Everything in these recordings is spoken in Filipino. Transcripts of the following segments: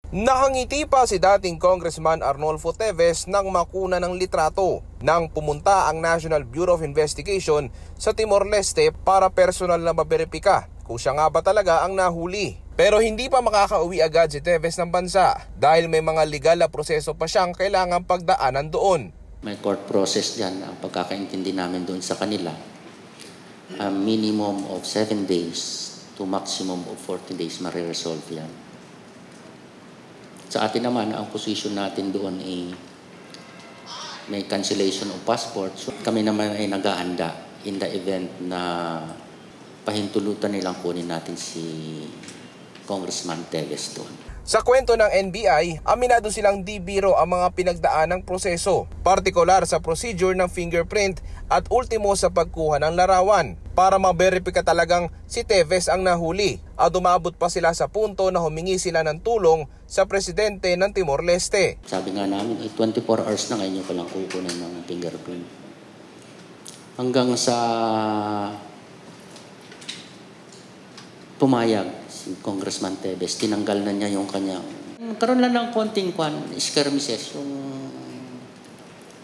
Nakangiti pa si dating Congressman Arnolfo Teves nang makuna ng litrato nang pumunta ang National Bureau of Investigation sa Timor-Leste para personal na maberipika kung siya nga ba talaga ang nahuli. Pero hindi pa makakauwi agad si Teves ng bansa dahil may mga legal na proseso pa siyang kailangang pagdaanan doon. May court process dyan, ang pagkakaintindi namin doon sa kanila. A minimum of 7 days to maximum of 40 days mariresolve yan. Sa atin naman, ang position natin doon ay may cancellation of passport. So kami naman ay nag-aanda in the event na pahintulutan nilang kunin natin si Congressman Teves doon. Sa kwento ng NBI, aminado silang di biro ang mga pinagdaanang proseso, partikular sa procedure ng fingerprint at ultimo sa pagkuha ng larawan para maberipika talagang si Teves ang nahuli. At umabot pa sila sa punto na humingi sila ng tulong sa presidente ng Timor-Leste. Sabi nga namin, 24 hours na ngayon nyo palang kukunin ng fingerprint. Hanggang sa pumayag si Congressman Teves, tinanggal na niya yung kanyang... Karoon lang ng konting skirmishes, yung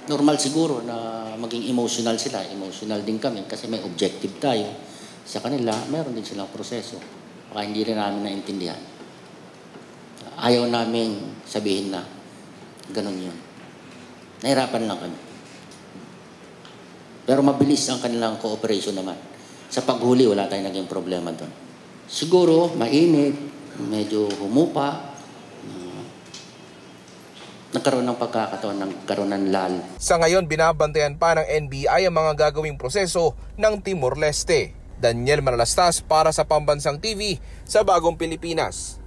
normal siguro na maging emotional sila. Emotional din kami kasi may objective tayo. Sa kanila, meron din silang proseso. Baka hindi rin namin naintindihan. Ayaw namin sabihin na ganun yun. Nahirapan lang kami. Pero mabilis ang kanilang cooperation naman. Sa paghuli, wala tayong naging problema doon. Siguro, mainit, medyo humupa, nagkaroon ng pagkakataon, nagkaroon ng lal. Sa ngayon, binabantayan pa ng NBI ang mga gagawing proseso ng Timor-Leste. Daniel Manalastas para sa Pambansang TV sa Bagong Pilipinas.